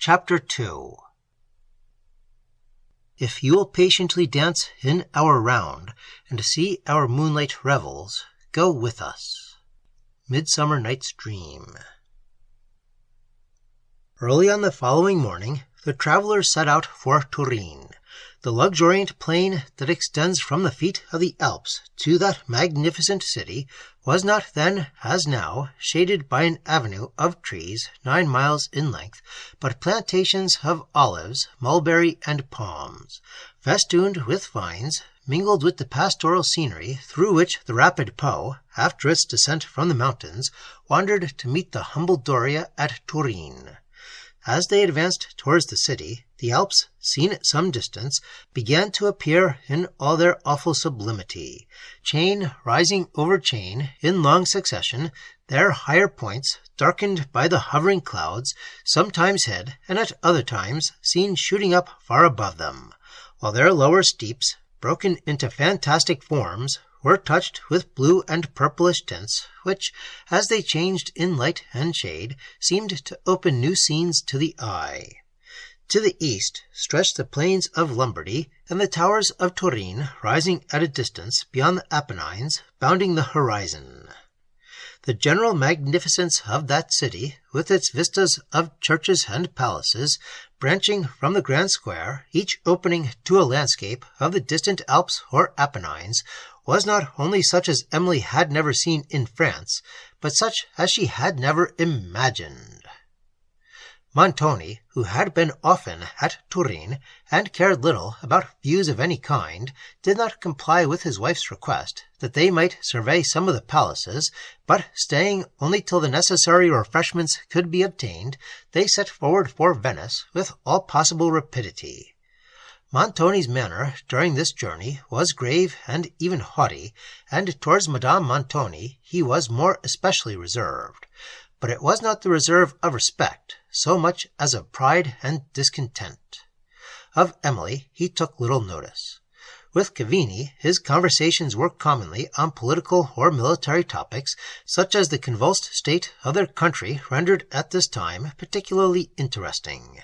Chapter 2. If you will patiently dance in our round, and see our moonlight revels, go with us. Midsummer Night's Dream. Early on the following morning, the travelers set out for Turin. The luxuriant plain that extends from the feet of the Alps to that magnificent city was not then, as now, shaded by an avenue of trees 9 miles in length, but plantations of olives, mulberry, and palms, festooned with vines, mingled with the pastoral scenery through which the rapid Po, after its descent from the mountains, wandered to meet the humble Doria at Turin. As they advanced towards the city, the Alps, seen at some distance, began to appear in all their awful sublimity, chain rising over chain in long succession, their higher points, darkened by the hovering clouds, sometimes hid, and at other times seen shooting up far above them, while their lower steeps, broken into fantastic forms, were touched with blue and purplish tints, which, as they changed in light and shade, seemed to open new scenes to the eye. To the east stretched the plains of Lombardy, and the towers of Turin rising at a distance beyond the Apennines, bounding the horizon. The general magnificence of that city, with its vistas of churches and palaces, branching from the grand square, each opening to a landscape of the distant Alps or Apennines, was not only such as Emily had never seen in France, but such as she had never imagined. Montoni, who had been often at Turin, and cared little about views of any kind, did not comply with his wife's request that they might survey some of the palaces, but staying only till the necessary refreshments could be obtained, they set forward for Venice with all possible rapidity. Montoni's manner during this journey was grave and even haughty, and towards Madame Montoni he was more especially reserved. But it was not the reserve of respect, so much as of pride and discontent. Of Emily he took little notice. With Cavigni his conversations were commonly on political or military topics, such as the convulsed state of their country rendered at this time particularly interesting.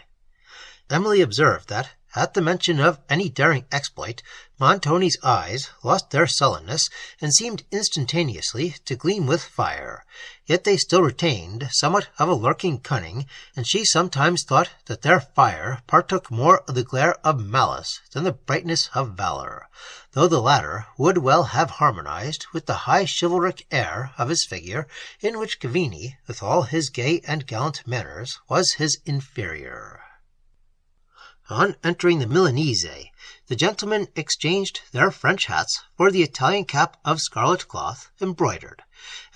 Emily observed that, at the mention of any daring exploit, Montoni's eyes lost their sullenness and seemed instantaneously to gleam with fire, yet they still retained somewhat of a lurking cunning, and she sometimes thought that their fire partook more of the glare of malice than the brightness of valor, though the latter would well have harmonized with the high chivalric air of his figure, in which Cavigni, with all his gay and gallant manners, was his inferior. On entering the Milanese, the gentlemen exchanged their French hats for the Italian cap of scarlet cloth, embroidered,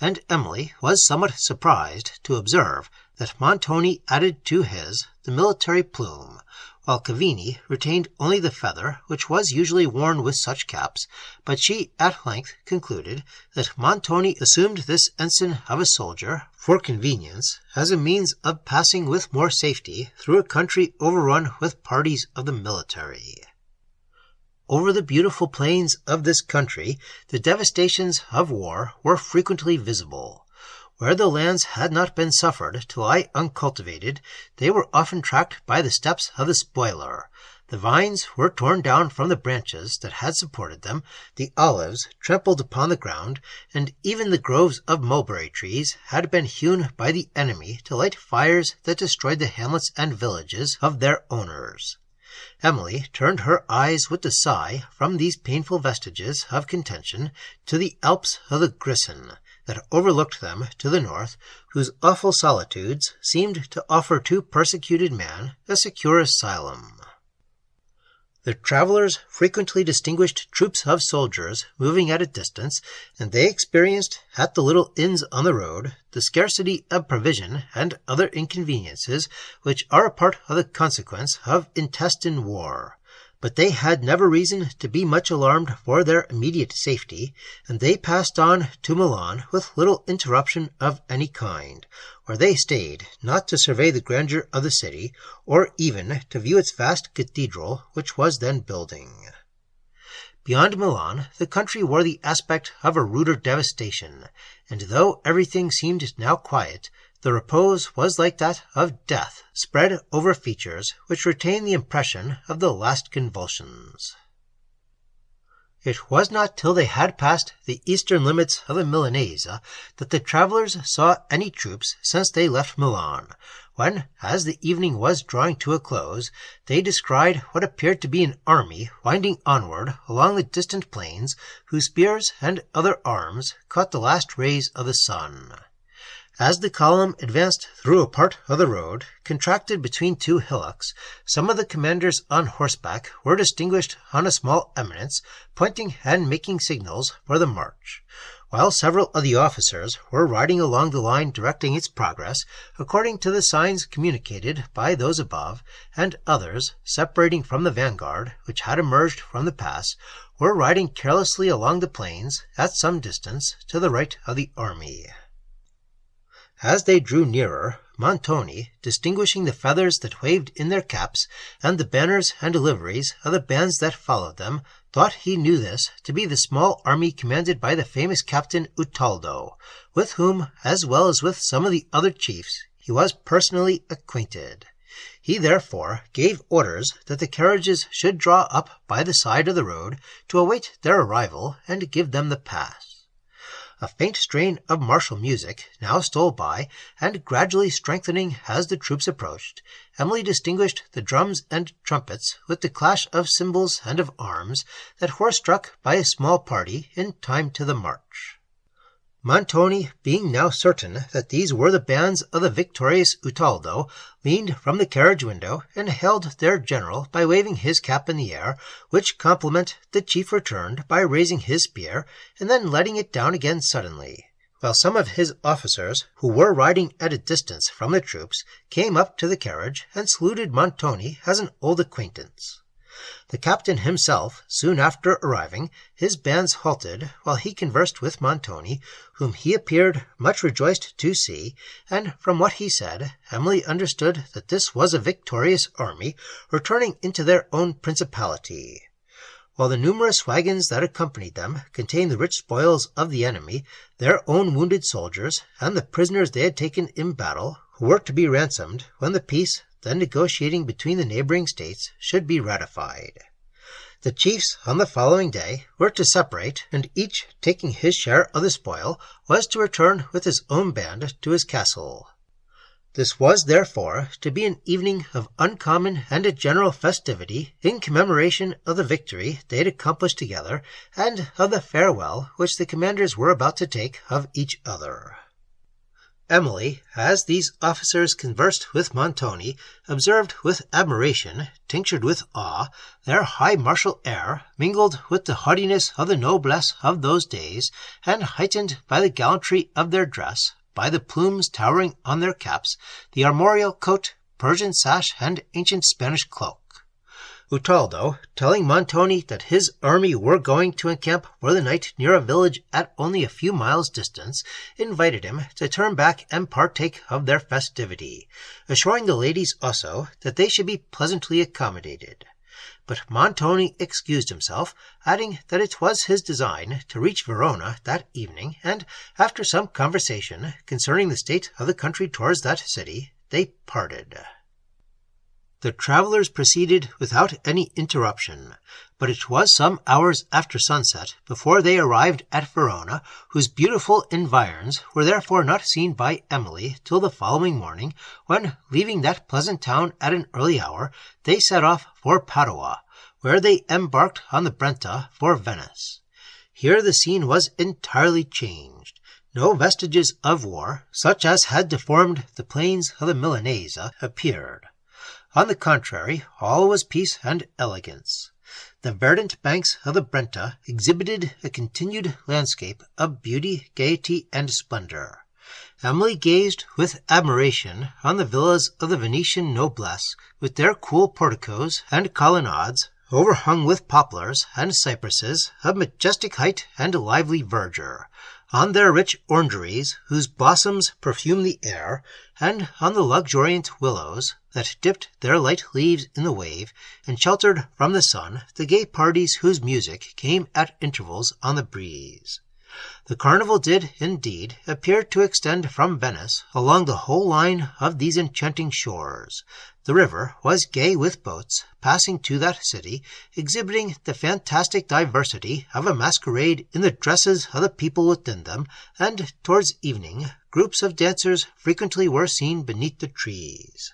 and Emily was somewhat surprised to observe that Montoni added to his the military plume, while Cavigni retained only the feather which was usually worn with such caps, but she at length concluded that Montoni assumed this ensign of a soldier for convenience, as a means of passing with more safety through a country overrun with parties of the military. Over the beautiful plains of this country the devastations of war were frequently visible. Where the lands had not been suffered to lie uncultivated, they were often tracked by the steps of the spoiler. The vines were torn down from the branches that had supported them, the olives trampled upon the ground, and even the groves of mulberry trees had been hewn by the enemy to light fires that destroyed the hamlets and villages of their owners. Emily turned her eyes with a sigh from these painful vestiges of contention to the Alps of the Grison, that overlooked them to the north, whose awful solitudes seemed to offer to persecuted man a secure asylum. The travelers frequently distinguished troops of soldiers moving at a distance, and they experienced at the little inns on the road the scarcity of provision and other inconveniences which are a part of the consequence of intestine war. But they had never reason to be much alarmed for their immediate safety, and they passed on to Milan with little interruption of any kind, where they stayed not to survey the grandeur of the city, or even to view its vast cathedral, which was then building. Beyond Milan, the country wore the aspect of a ruder devastation, and though everything seemed now quiet, The repose was like that of death, spread over features which retained the impression of the last convulsions. It was not till they had passed the eastern limits of the Milanese that the travellers saw any troops since they left Milan, when, as the evening was drawing to a close, they descried what appeared to be an army winding onward along the distant plains, whose spears and other arms caught the last rays of the sun. As the column advanced through a part of the road, contracted between two hillocks, some of the commanders on horseback were distinguished on a small eminence, pointing and making signals for the march, while several of the officers were riding along the line directing its progress, according to the signs communicated by those above, and others, separating from the vanguard, which had emerged from the pass, were riding carelessly along the plains at some distance to the right of the army. As they drew nearer, Montoni, distinguishing the feathers that waved in their caps, and the banners and liveries of the bands that followed them, thought he knew this to be the small army commanded by the famous captain Udolpho, with whom, as well as with some of the other chiefs, he was personally acquainted. He therefore gave orders that the carriages should draw up by the side of the road to await their arrival and give them the pass. A faint strain of martial music now stole by, and gradually strengthening as the troops approached, Emily distinguished the drums and trumpets with the clash of cymbals and of arms that were struck by a small party in time to the march. Montoni, being now certain that these were the bands of the victorious Udolpho, leaned from the carriage window and hailed their general by waving his cap in the air, which compliment the chief returned by raising his spear and then letting it down again suddenly, while some of his officers, who were riding at a distance from the troops, came up to the carriage and saluted Montoni as an old acquaintance. The captain himself, soon after arriving, his bands halted while he conversed with Montoni, whom he appeared much rejoiced to see, and from what he said, Emily understood that this was a victorious army returning into their own principality. While the numerous wagons that accompanied them contained the rich spoils of the enemy, their own wounded soldiers, and the prisoners they had taken in battle, who were to be ransomed when the peace then negotiating between the neighboring states should be ratified. The chiefs on the following day were to separate, and each, taking his share of the spoil, was to return with his own band to his castle. This was, therefore, to be an evening of uncommon and a general festivity in commemoration of the victory they had accomplished together, and of the farewell which the commanders were about to take of each other. Emily, as these officers conversed with Montoni, observed with admiration, tinctured with awe, their high martial air, mingled with the haughtiness of the noblesse of those days, and heightened by the gallantry of their dress, by the plumes towering on their caps, the armorial coat, Persian sash, and ancient Spanish cloak. Udolpho, telling Montoni that his army were going to encamp for the night near a village at only a few miles' distance, invited him to turn back and partake of their festivity, assuring the ladies also that they should be pleasantly accommodated. But Montoni excused himself, adding that it was his design to reach Verona that evening, and, after some conversation concerning the state of the country towards that city, they parted. The travellers proceeded without any interruption, but it was some hours after sunset before they arrived at Verona, whose beautiful environs were therefore not seen by Emily till the following morning, when, leaving that pleasant town at an early hour, they set off for Padua, where they embarked on the Brenta for Venice. Here the scene was entirely changed. No vestiges of war, such as had deformed the plains of the Milanese, appeared. On the contrary, all was peace and elegance. The verdant banks of the Brenta exhibited a continued landscape of beauty, gaiety, and splendor. Emily gazed with admiration on the villas of the Venetian noblesse, with their cool porticos and colonnades, overhung with poplars and cypresses of majestic height and lively verdure, on their rich orangeries, whose blossoms perfumed the air, and on the luxuriant willows that dipped their light leaves in the wave, and sheltered from the sun the gay parties whose music came at intervals on the breeze. The carnival did, indeed, appear to extend from Venice along the whole line of these enchanting shores. The river was gay with boats passing to that city, exhibiting the fantastic diversity of a masquerade in the dresses of the people within them, and towards evening groups of dancers frequently were seen beneath the trees.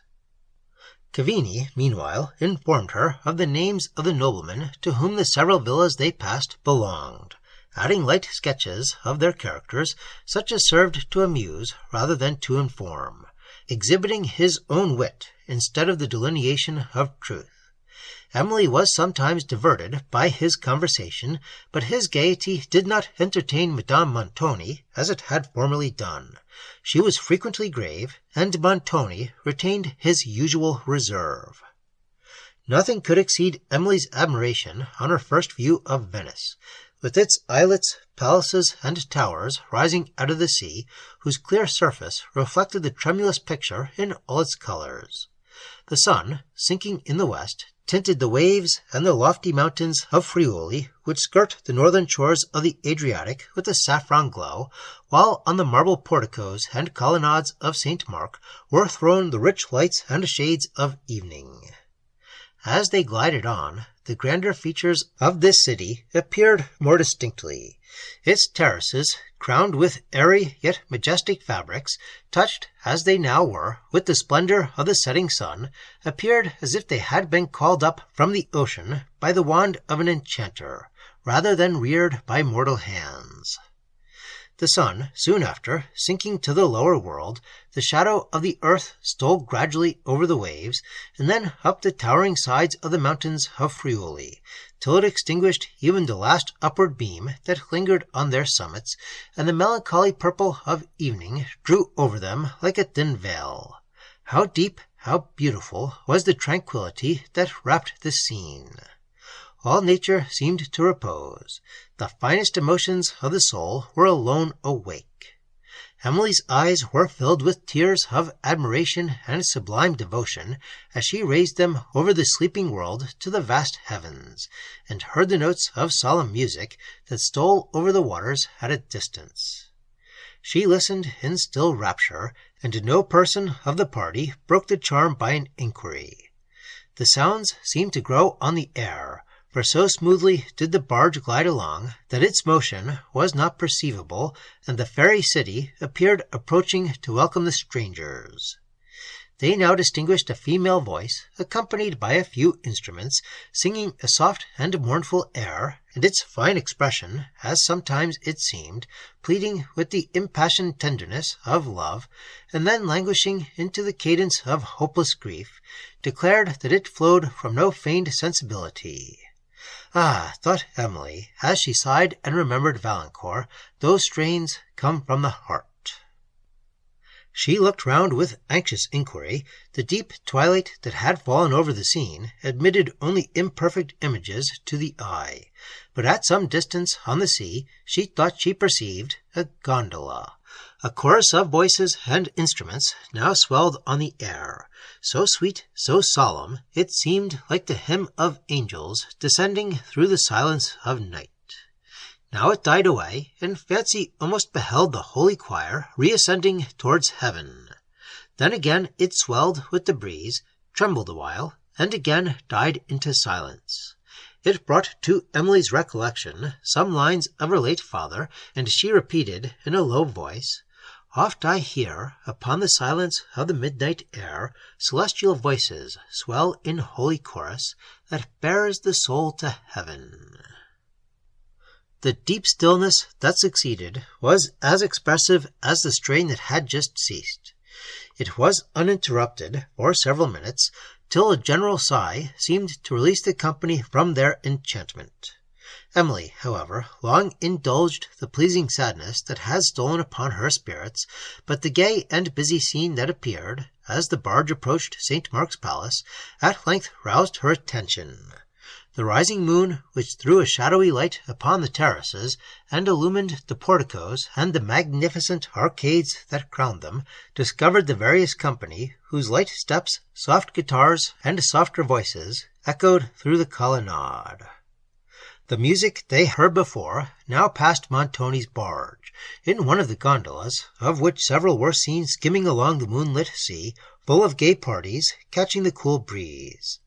Cavigni, meanwhile, informed her of the names of the noblemen to whom the several villas they passed belonged, adding light sketches of their characters, such as served to amuse rather than to inform, exhibiting his own wit instead of the delineation of truth. Emily was sometimes diverted by his conversation, but his gaiety did not entertain Madame Montoni as it had formerly done. She was frequently grave, and Montoni retained his usual reserve. Nothing could exceed Emily's admiration on her first view of Venice, with its islets, palaces, and towers rising out of the sea, whose clear surface reflected the tremulous picture in all its colors. The sun, sinking in the west, tinted the waves and the lofty mountains of Friuli, which skirt the northern shores of the Adriatic with a saffron glow, while on the marble porticos and colonnades of St. Mark were thrown the rich lights and shades of evening. As they glided on, the grander features of this city appeared more distinctly. Its terraces, crowned with airy yet majestic fabrics, touched, as they now were, with the splendor of the setting sun, appeared as if they had been called up from the ocean by the wand of an enchanter, rather than reared by mortal hands. The sun, soon after, sinking to the lower world, the shadow of the earth stole gradually over the waves, and then up the towering sides of the mountains of Friuli, till it extinguished even the last upward beam that lingered on their summits, and the melancholy purple of evening drew over them like a thin veil. How deep, how beautiful was the tranquillity that wrapped the scene! All nature seemed to repose. The finest emotions of the soul were alone awake. Emily's eyes were filled with tears of admiration and sublime devotion as she raised them over the sleeping world to the vast heavens, and heard the notes of solemn music that stole over the waters at a distance. She listened in still rapture, and no person of the party broke the charm by an inquiry. The sounds seemed to grow on the air, for so smoothly did the barge glide along that its motion was not perceivable, and the fairy city appeared approaching to welcome the strangers. They now distinguished a female voice, accompanied by a few instruments, singing a soft and mournful air, and its fine expression, as sometimes it seemed, pleading with the impassioned tenderness of love, and then languishing into the cadence of hopeless grief, declared that it flowed from no feigned sensibility. Ah, thought Emily, as she sighed and remembered Valancourt, those strains come from the heart. She looked round with anxious inquiry. The deep twilight that had fallen over the scene admitted only imperfect images to the eye, but at some distance on the sea she thought she perceived a gondola. A chorus of voices and instruments now swelled on the air, so sweet, so solemn, it seemed like the hymn of angels descending through the silence of night. Now it died away, and fancy almost beheld the holy choir reascending towards heaven. Then again it swelled with the breeze, trembled awhile, and again died into silence. It brought to Emily's recollection some lines of her late father, and she repeated in a low voice, "Oft I hear, upon the silence of the midnight air, celestial voices swell in holy chorus, that bears the soul to heaven." The deep stillness that succeeded was as expressive as the strain that had just ceased. It was uninterrupted for several minutes, till a general sigh seemed to release the company from their enchantment. Emily, however, long indulged the pleasing sadness that had stolen upon her spirits, but the gay and busy scene that appeared, as the barge approached St. Mark's Palace, at length roused her attention. The rising moon, which threw a shadowy light upon the terraces, and illumined the porticos and the magnificent arcades that crowned them, discovered the various company, whose light steps, soft guitars, and softer voices echoed through the colonnade. The music they heard before now passed Montoni's barge, in one of the gondolas, of which several were seen skimming along the moonlit sea, full of gay parties, catching the cool breeze.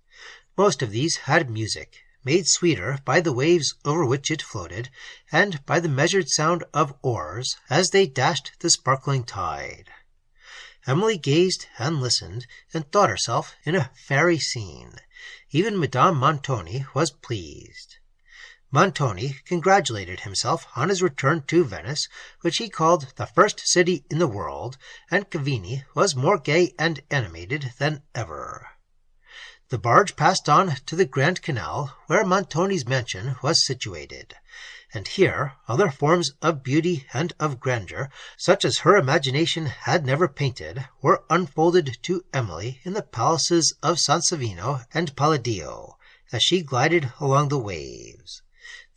Most of these had music, made sweeter by the waves over which it floated, and by the measured sound of oars as they dashed the sparkling tide. Emily gazed and listened, and thought herself in a fairy scene. Even Madame Montoni was pleased. Montoni congratulated himself on his return to Venice, which he called the first city in the world, and Cavigni was more gay and animated than ever. The barge passed on to the Grand Canal, where Montoni's mansion was situated, and here other forms of beauty and of grandeur, such as her imagination had never painted, were unfolded to Emily in the palaces of Sansovino and Palladio, as she glided along the waves.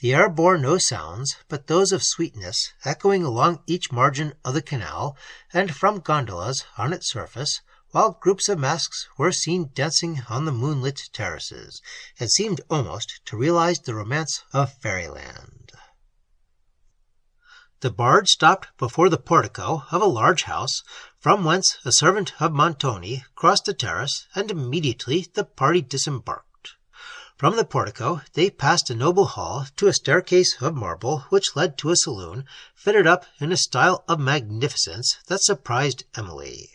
The air bore no sounds but those of sweetness echoing along each margin of the canal, and from gondolas on its surface, while groups of masks were seen dancing on the moonlit terraces, and seemed almost to realize the romance of fairyland. The barge stopped before the portico of a large house, from whence a servant of Montoni crossed the terrace, and immediately the party disembarked. From the portico they passed a noble hall to a staircase of marble which led to a saloon, fitted up in a style of magnificence that surprised Emily.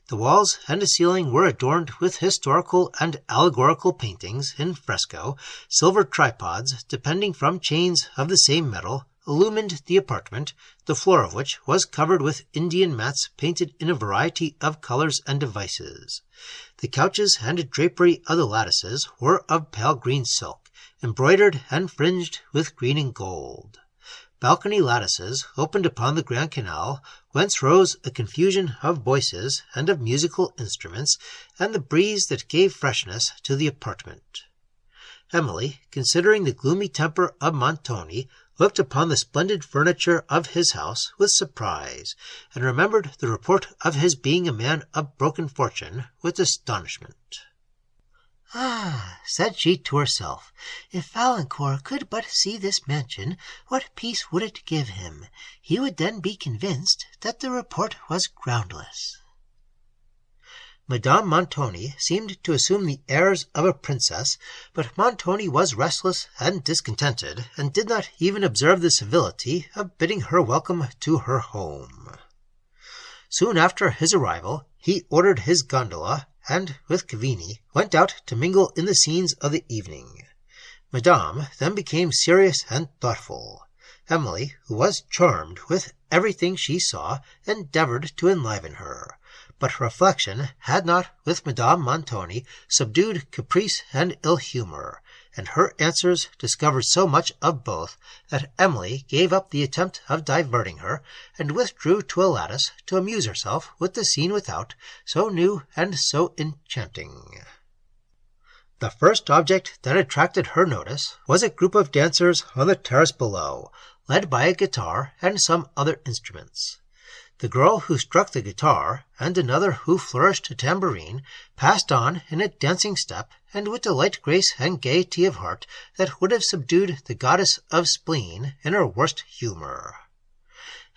The walls and the ceiling were adorned with historical and allegorical paintings in fresco. Silver tripods, depending from chains of the same metal, illumined the apartment, the floor of which was covered with Indian mats painted in a variety of colors and devices. The couches and drapery of the lattices were of pale green silk, embroidered and fringed with green and gold. Balcony lattices opened upon the Grand Canal, whence rose a confusion of voices and of musical instruments, and the breeze that gave freshness to the apartment. Emily, considering the gloomy temper of Montoni, looked upon the splendid furniture of his house with surprise, and remembered the report of his being a man of broken fortune with astonishment. "Ah," said she to herself, "if Valancourt could but see this mansion, what peace would it give him! He would then be convinced that the report was groundless." Madame Montoni seemed to assume the airs of a princess, but Montoni was restless and discontented, and did not even observe the civility of bidding her welcome to her home. Soon after his arrival, he ordered his gondola, and, with Cavigni, went out to mingle in the scenes of the evening. Madame then became serious and thoughtful. Emily, who was charmed with everything she saw, endeavored to enliven her, but reflection had not, with Madame Montoni, subdued caprice and ill-humour, and her answers discovered so much of both that Emily gave up the attempt of diverting her, and withdrew to a lattice to amuse herself with the scene without, so new and so enchanting. The first object that attracted her notice was a group of dancers on the terrace below, led by a guitar and some other instruments. The girl who struck the guitar, and another who flourished a tambourine, passed on in a dancing step, and with a light grace and gaiety of heart that would have subdued the goddess of spleen in her worst humour.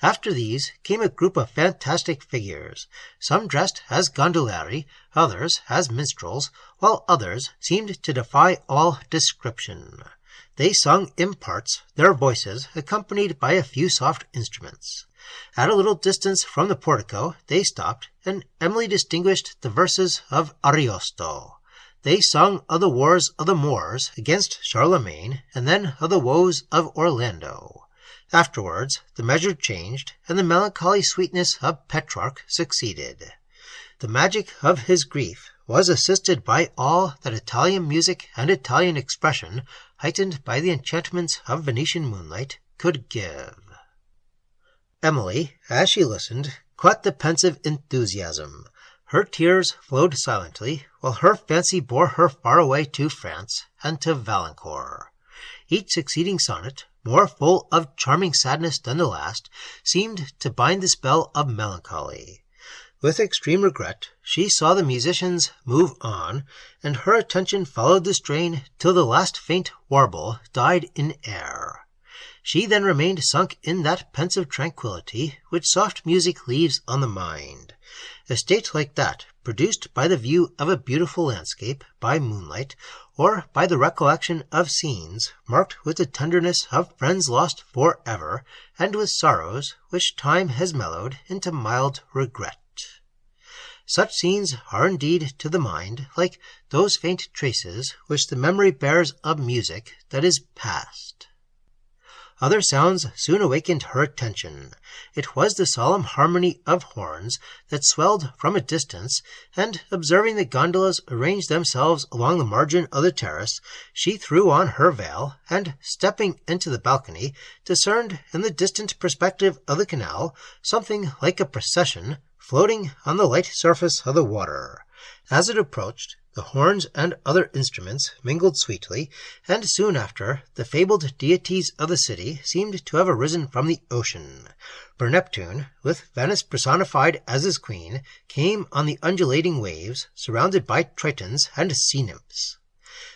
After these came a group of fantastic figures, some dressed as gondolieri, others as minstrels, while others seemed to defy all description. They sung in parts, their voices accompanied by a few soft instruments. At a little distance from the portico they stopped, and Emily distinguished the verses of Ariosto. They sung of the wars of the Moors against Charlemagne, and then of the woes of Orlando. Afterwards the measure changed, and the melancholy sweetness of Petrarch succeeded. The magic of his grief was assisted by all that Italian music and Italian expression, heightened by the enchantments of Venetian moonlight, could give. Emily, as she listened, caught the pensive enthusiasm. Her tears flowed silently, while her fancy bore her far away to France and to Valancourt. Each succeeding sonnet, more full of charming sadness than the last, seemed to bind the spell of melancholy. With extreme regret, she saw the musicians move on, and her attention followed the strain till the last faint warble died in air. She then remained sunk in that pensive tranquillity which soft music leaves on the mind. A state like that, produced by the view of a beautiful landscape by moonlight, or by the recollection of scenes marked with the tenderness of friends lost for ever, and with sorrows which time has mellowed into mild regret. Such scenes are indeed to the mind like those faint traces which the memory bears of music that is past. Other sounds soon awakened her attention. It was the solemn harmony of horns that swelled from a distance, and observing the gondolas arrange themselves along the margin of the terrace, she threw on her veil, and, stepping into the balcony, discerned in the distant perspective of the canal something like a procession floating on the light surface of the water. As it approached, the horns and other instruments mingled sweetly, and soon after the fabled deities of the city seemed to have arisen from the ocean. For Neptune, with Venus personified as his queen, came on the undulating waves, surrounded by Tritons and sea-nymphs.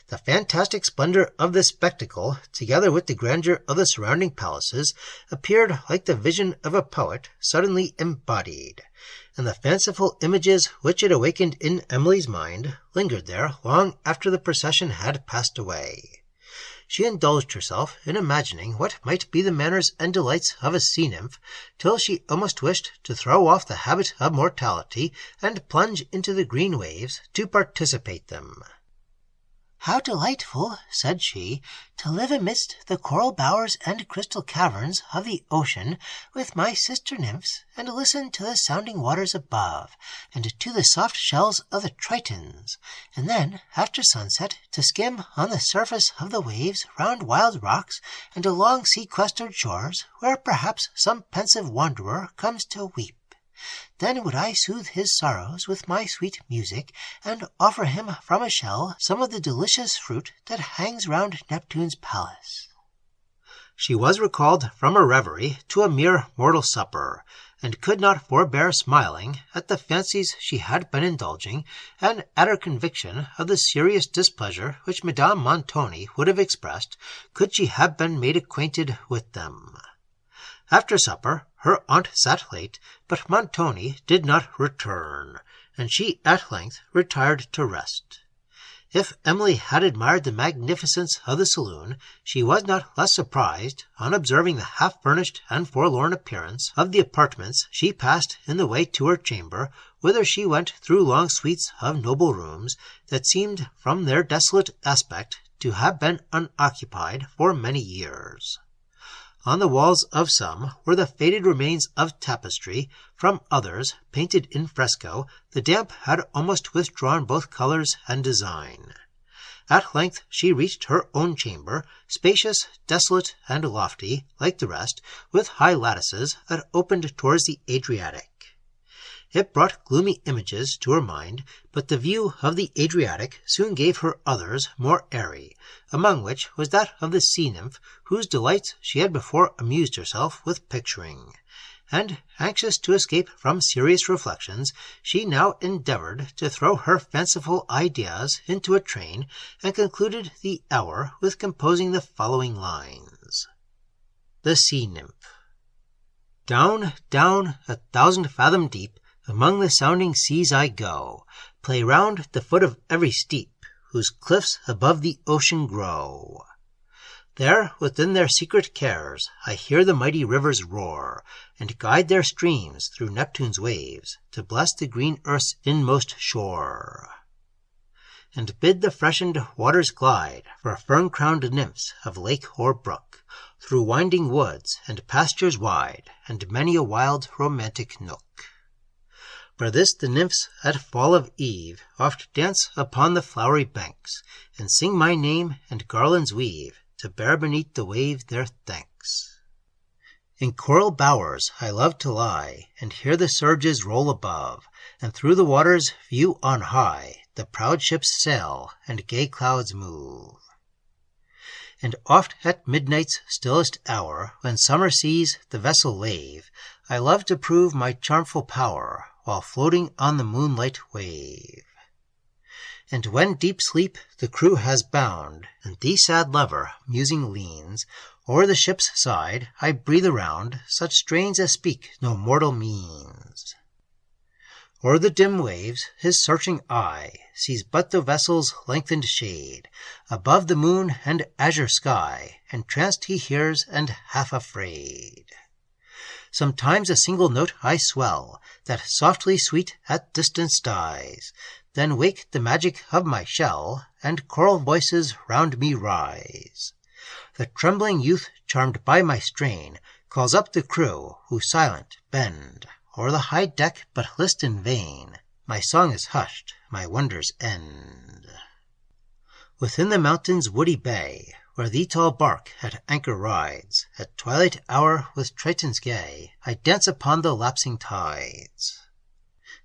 The fantastic splendor of this spectacle, together with the grandeur of the surrounding palaces, appeared like the vision of a poet suddenly embodied, and the fanciful images which it awakened in Emily's mind lingered there long after the procession had passed away. She indulged herself in imagining what might be the manners and delights of a sea-nymph, till she almost wished to throw off the habit of mortality and plunge into the green waves to participate them. "How delightful," said she, "to live amidst the coral bowers and crystal caverns of the ocean with my sister nymphs, and listen to the sounding waters above, and to the soft shells of the Tritons, and then, after sunset, to skim on the surface of the waves round wild rocks and along sequestered shores, where perhaps some pensive wanderer comes to weep. Then would I soothe his sorrows with my sweet music, and offer him from a shell some of the delicious fruit that hangs round Neptune's palace." She was recalled from her reverie to a mere mortal supper, and could not forbear smiling at the fancies she had been indulging, and at her conviction of the serious displeasure which Madame Montoni would have expressed, could she have been made acquainted with them. After supper, her aunt sat late, but Montoni did not return, and she at length retired to rest. If Emily had admired the magnificence of the saloon, she was not less surprised on observing the half-furnished and forlorn appearance of the apartments she passed in the way to her chamber, whither she went through long suites of noble rooms that seemed, from their desolate aspect, to have been unoccupied for many years. On the walls of some were the faded remains of tapestry, from others, painted in fresco, the damp had almost withdrawn both colors and design. At length she reached her own chamber, spacious, desolate, and lofty, like the rest, with high lattices that opened towards the Adriatic. It brought gloomy images to her mind, but the view of the Adriatic soon gave her others more airy, among which was that of the sea-nymph, whose delights she had before amused herself with picturing. And, anxious to escape from serious reflections, she now endeavored to throw her fanciful ideas into a train, and concluded the hour with composing the following lines. The Sea-Nymph. Down, down, 1,000 fathom deep, among the sounding seas I go, play round the foot of every steep, whose cliffs above the ocean grow. There, within their secret cares, I hear the mighty rivers roar, and guide their streams through Neptune's waves, to bless the green earth's inmost shore. And bid the freshened waters glide, for fern-crowned nymphs of lake or brook, through winding woods and pastures wide, and many a wild romantic nook. For this the nymphs at fall of eve oft dance upon the flowery banks, and sing my name and garlands weave, to bear beneath the wave their thanks. In coral bowers I love to lie, and hear the surges roll above, and through the waters view on high the proud ships sail, and gay clouds move. And oft at midnight's stillest hour, when summer seas the vessel lave, I love to prove my charmful power, while floating on the moonlight wave. And when deep sleep the crew has bound, and the sad lover musing leans o'er the ship's side, I breathe around such strains as speak no mortal means. O'er the dim waves his searching eye sees but the vessel's lengthened shade, above the moon and azure sky, entranced he hears and half afraid. Sometimes a single note I swell, that softly sweet at distance dies, then wake the magic of my shell, and choral voices round me rise. The trembling youth, charmed by my strain, calls up the crew, who silent bend o'er the high deck, but list in vain. My song is hushed, my wonders end. Within the mountain's woody bay, where the tall bark at anchor rides, at twilight hour with tritons gay, I dance upon the lapsing tides.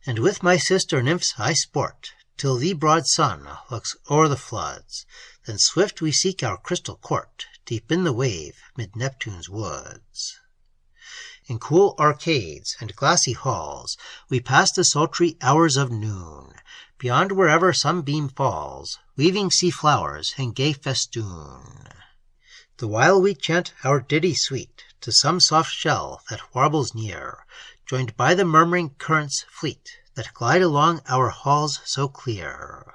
And with my sister nymphs I sport, till the broad sun looks o'er the floods. Then swift we seek our crystal court, deep in the wave, mid Neptune's woods. In cool arcades and glassy halls, we pass the sultry hours of noon, beyond wherever some beam falls, weaving sea flowers in gay festoon. The while we chant our ditty sweet, to some soft shell that warbles near, joined by the murmuring currents fleet, that glide along our halls so clear.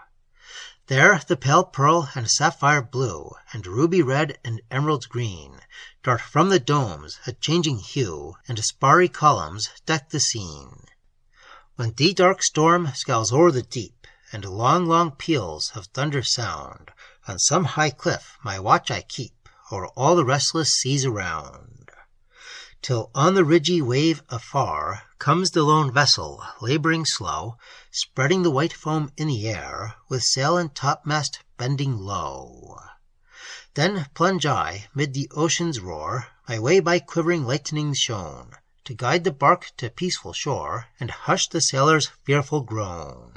There the pale pearl and sapphire blue, and ruby red and emerald green, dart from the domes a changing hue, and sparry columns deck the scene. When the dark storm scowls o'er the deep, and long peals of thunder sound, on some high cliff my watch I keep, o'er all the restless seas around. Till on the ridgy wave afar comes the lone vessel, laboring slow, spreading the white foam in the air, with sail and topmast bending low. Then plunge I, mid the ocean's roar, my way by quivering lightnings shown, to guide the bark to peaceful shore, and hush the sailor's fearful groan.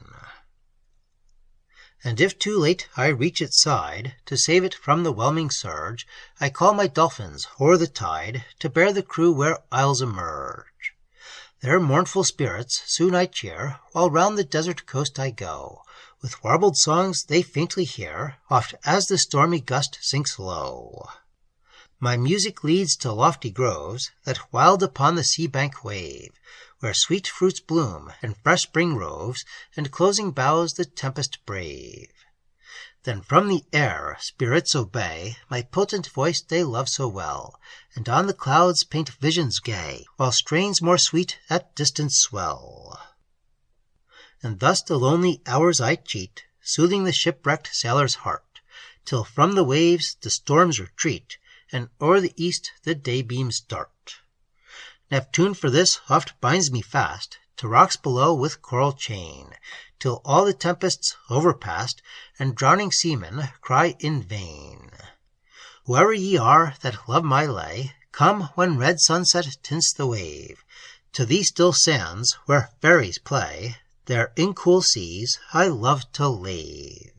And if too late I reach its side, to save it from the whelming surge, I call my dolphins o'er the tide, to bear the crew where isles emerge. Their mournful spirits soon I cheer, while round the desert coast I go, with warbled songs they faintly hear, oft as the stormy gust sinks low. My music leads to lofty groves, that wild upon the sea bank wave, where sweet fruits bloom, and fresh spring roves, and closing boughs the tempest brave. Then from the air spirits obey my potent voice they love so well, and on the clouds paint visions gay, while strains more sweet at distance swell. And thus the lonely hours I cheat, soothing the shipwrecked sailor's heart, till from the waves the storms retreat, and o'er the east the daybeams dart. Neptune for this oft binds me fast to rocks below with coral chain, till all the tempests overpast, and drowning seamen cry in vain. Whoever ye are that love my lay, come when red sunset tints the wave, to these still sands where fairies play, there in cool seas I love to lave.